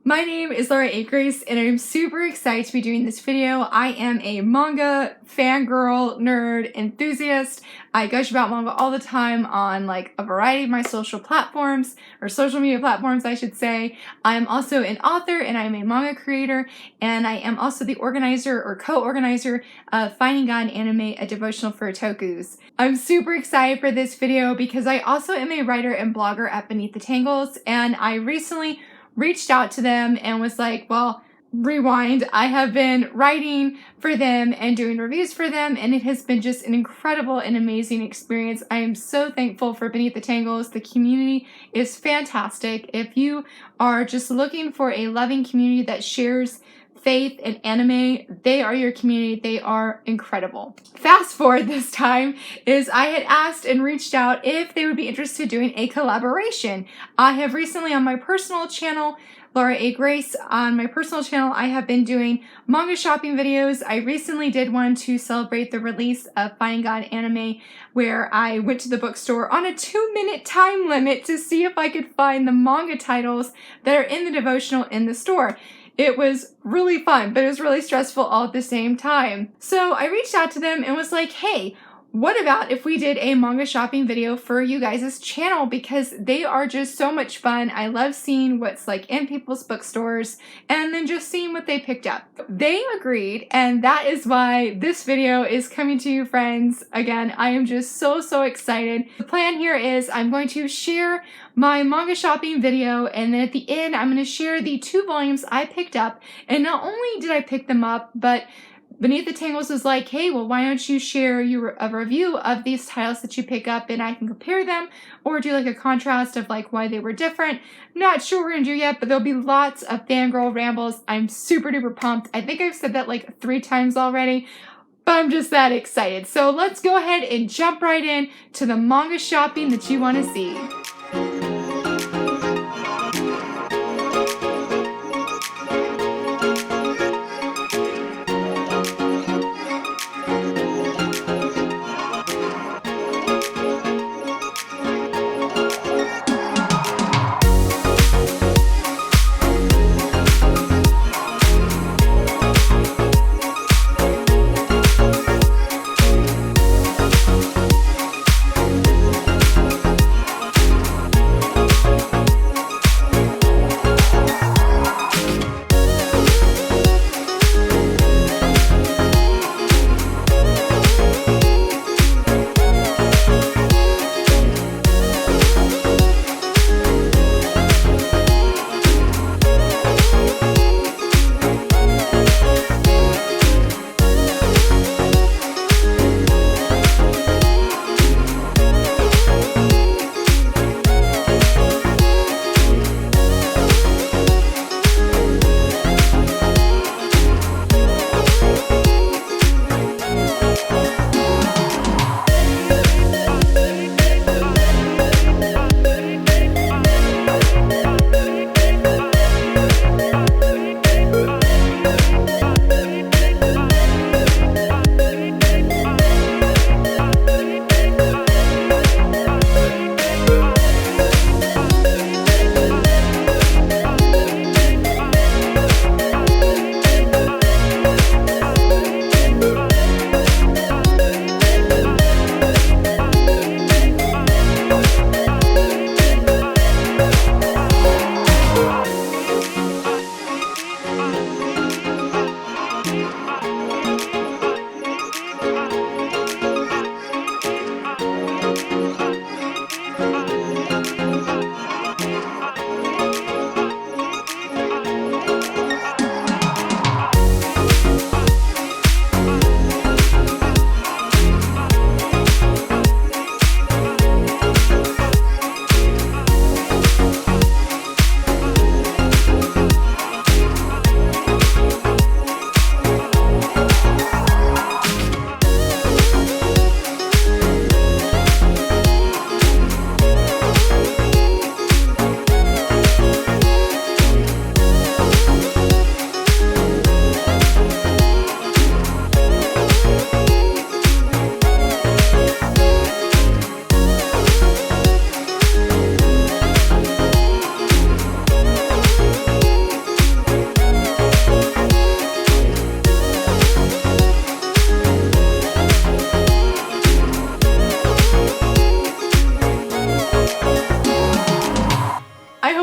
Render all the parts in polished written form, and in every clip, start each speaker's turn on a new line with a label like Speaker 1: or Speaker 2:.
Speaker 1: My name is Laura A. Grace, and I'm super excited to be doing this video. I am a manga fangirl, nerd, enthusiast. I gush about manga all the time on like a variety of my social platforms, or social media platforms, I should say. I am also an author, and I am a manga creator, and I am also the organizer or co-organizer of Finding God Anime, a devotional for otakus. I'm super excited for this video because I also am a writer and blogger at Beneath the Tangles, and I recently reached out to them and was like, well, rewind. I have been writing for them and doing reviews for them, and it has been just an incredible and amazing experience. I am so thankful for Beneath the Tangles. The community is fantastic. If you are just looking for a loving community that shares faith and anime, they are your community. They are incredible. Fast forward this time is I had asked and reached out if they would be interested in doing a collaboration. I have recently on my personal channel, Laura A. Grace, on my personal channel, I have been doing manga shopping videos. I recently did one to celebrate the release of Finding God Anime, where I went to the bookstore on a 2-minute time limit to see if I could find the manga titles that are in the devotional in the store. It was really fun, but it was really stressful all at the same time. So I reached out to them and was like, hey, what about if we did a manga shopping video for you guys' channel, because they are just so much fun. I love seeing what's like in people's bookstores and then just seeing what they picked up. They agreed, and that is why this video is coming to you, friends. Again, I am just so excited. The plan here is I'm going to share my manga shopping video, and then at the end I'm going to share the 2 volumes I picked up. And not only did I pick them up, but Beneath the Tangles was like, hey, well, why don't you share a review of these titles that you pick up, and I can compare them or do like a contrast of like why they were different. Not sure what we're gonna do yet, but there'll be lots of fangirl rambles. I'm super duper pumped. I think I've said that like 3 times already, but I'm just that excited. So let's go ahead and jump right in to the manga shopping that you want to see.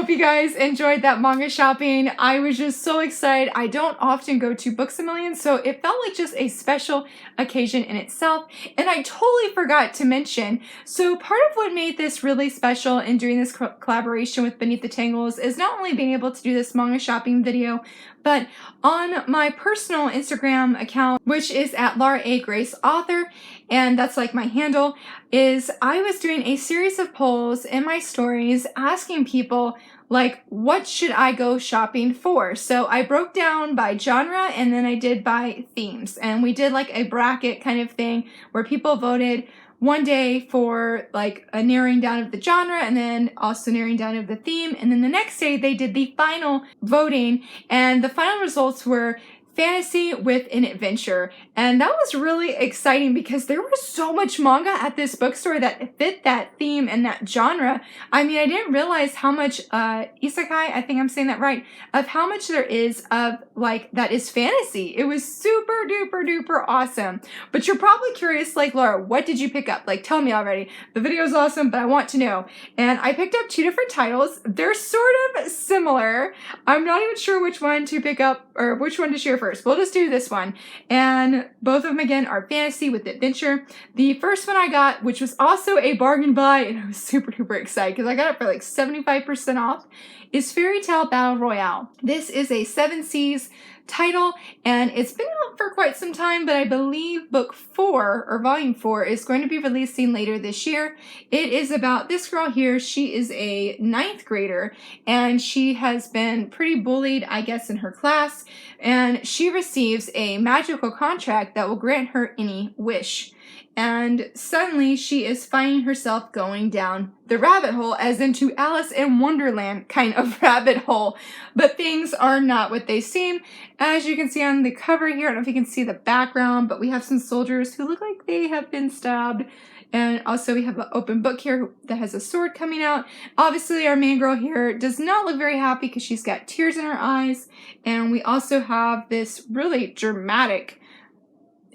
Speaker 1: hope you guys enjoyed that manga shopping. I was just so excited. I don't often go to Books A Million, so it felt like just a special occasion in itself. And I totally forgot to mention, so part of what made this really special in doing this collaboration with Beneath the Tangles is not only being able to do this manga shopping video, but on my personal Instagram account, which is at Laura A. Grace Author, and that's like my handle, is I was doing a series of polls in my stories asking people, like, what should I go shopping for? So I broke down by genre and then I did by themes. And we did like a bracket kind of thing where people voted one day for like a narrowing down of the genre and then also narrowing down of the theme. And then the next day they did the final voting, and the final results were fantasy with an adventure. And that was really exciting because there was so much manga at this bookstore that fit that theme and that genre. I mean, I didn't realize how much isekai, I think I'm saying that right, of how much there is of like that is fantasy. It was super duper duper awesome. But you're probably curious, like, Laura, what did you pick up? Like, tell me already. The video is awesome, but I want to know. And I picked up 2 different titles. They're sort of similar. I'm not even sure which one to pick up or which one to share first. We'll just do this one. And both of them, again, are fantasy with adventure. The first one I got, which was also a bargain buy, and I was super duper excited because I got it for like 75% off, is Fairy Tale Battle Royale. This is a 7 Seas title, and it's been out for quite some time, but I believe book 4 or volume 4 is going to be releasing later this year. It is about this girl here. She is a 9th grader and she has been pretty bullied, I guess, in her class, and she receives a magical contract that will grant her any wish. And suddenly she is finding herself going down the rabbit hole, as into Alice in Wonderland kind of rabbit hole. But things are not what they seem. As you can see on the cover here, I don't know if you can see the background, but we have some soldiers who look like they have been stabbed. And also we have an open book here that has a sword coming out. Obviously our main girl here does not look very happy because she's got tears in her eyes. And we also have this really dramatic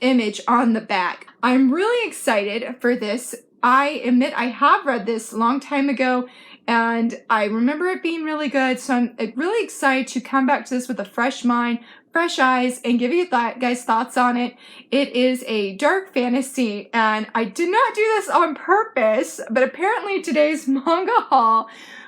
Speaker 1: image on the back. I'm really excited for this. I admit I have read this a long time ago and I remember it being really good, so I'm really excited to come back to this with a fresh mind, fresh eyes, and give you guys thoughts on it. It is a dark fantasy, and I did not do this on purpose, but apparently today's manga haul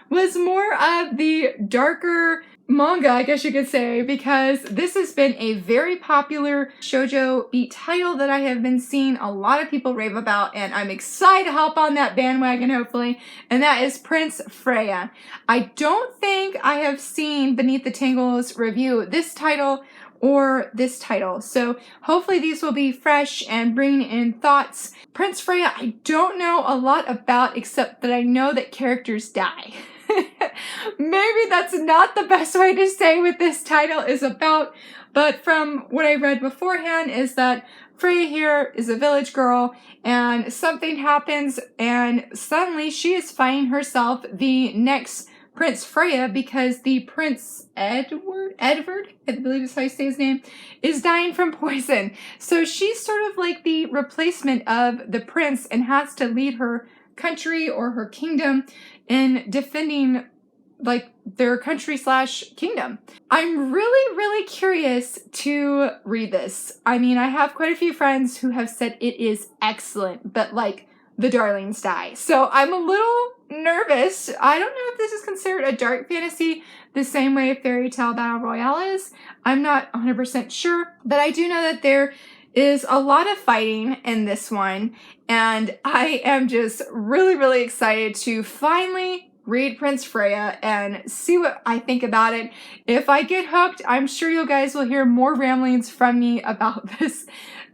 Speaker 1: was more of the darker manga, I guess you could say, because this has been a very popular shoujo beat title that I have been seeing a lot of people rave about, and I'm excited to hop on that bandwagon, hopefully, and that is Prince Freya. I don't think I have seen Beneath the Tangles review this title or this title, so hopefully these will be fresh and bring in thoughts. Prince Freya, I don't know a lot about, except that I know that characters die. Maybe that's not the best way to say what this title is about, but from what I read beforehand is that Freya here is a village girl and something happens and suddenly she is finding herself the next Prince Freya because the Prince Edward, I believe is how you say his name, is dying from poison. So she's sort of like the replacement of the prince and has to lead her country or her kingdom in defending like their country / kingdom. I'm really curious to read this. I mean, I have quite a few friends who have said it is excellent, but like the darlings die. So I'm a little nervous. I don't know if this is considered a dark fantasy the same way Fairy Tale Battle Royale is. I'm not 100% sure, but I do know that there is a lot of fighting in this one, and I am just really excited to finally read Prince Freya and see what I think about it. If I get hooked, I'm sure you guys will hear more ramblings from me about this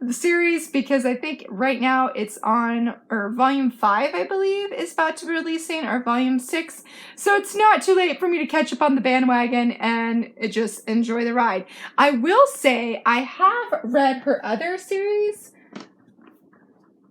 Speaker 1: series, because I think right now it's on, or volume 5 I believe is about to be releasing, or volume 6, so it's not too late for me to catch up on the bandwagon and just enjoy the ride. I will say I have read her other series,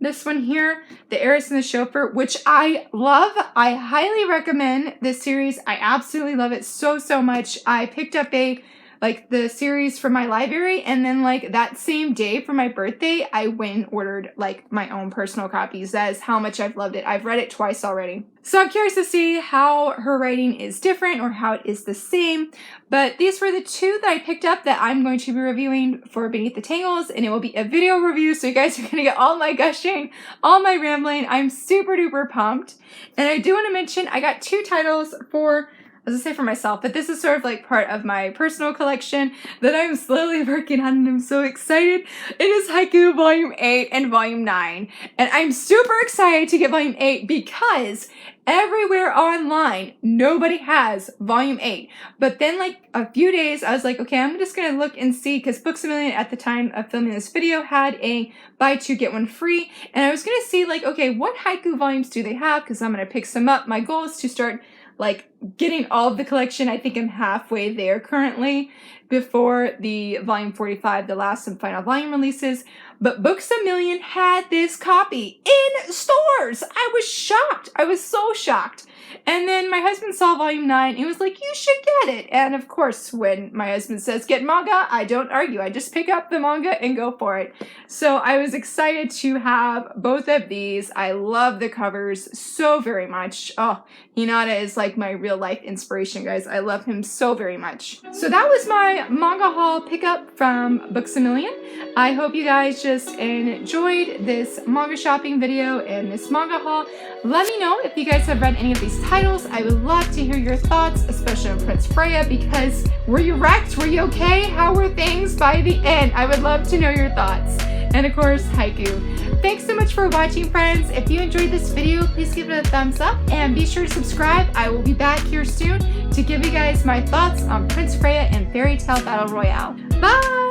Speaker 1: this one here, The Heiress and the Chauffeur, which I love. I highly recommend this series. I absolutely love it so much. I picked up a like the series from my library, and then like that same day for my birthday, I went and ordered like my own personal copies. That is how much I've loved it. I've read it twice already. So I'm curious to see how her writing is different or how it is the same. But these were the two that I picked up that I'm going to be reviewing for Beneath the Tangles, and it will be a video review, so you guys are going to get all my gushing, all my rambling. I'm super duper pumped. And I do want to mention I got 2 titles for, as I say, for myself, but this is sort of like part of my personal collection that I'm slowly working on, and I'm so excited. It is Haiku Volume 8 and Volume 9, and I'm super excited to get Volume 8 because everywhere online, nobody has Volume 8. But then like a few days, I was like, okay, I'm just gonna look and see, because Books A Million at the time of filming this video had a buy 2 get 1 free, and I was gonna see like, okay, what haiku volumes do they have, because I'm gonna pick some up. My goal is to start like getting all of the collection. I think I'm halfway there currently before the volume 45, the last and final volume releases. But Books A Million had this copy in stores. I was shocked. I was so shocked. And then my husband saw volume 9. He was like, you should get it. And of course, when my husband says get manga, I don't argue. I just pick up the manga and go for it. So I was excited to have both of these. I love the covers so very much. Oh, Hinata is like my real life inspiration, guys. I love him so very much. So that was my manga haul pickup from Books A Million. I hope you guys just enjoyed this manga shopping video and this manga haul. Let me know if you guys have read any of these titles. I would love to hear your thoughts, especially on Prince Freya, because were you wrecked? Were you okay? How were things by the end? I would love to know your thoughts. And of course, haiku. Thanks so much for watching, friends. If you enjoyed this video, please give it a thumbs up and be sure to subscribe. I will be back here soon to give you guys my thoughts on Prince Freya and Fairy Tale Battle Royale. Bye!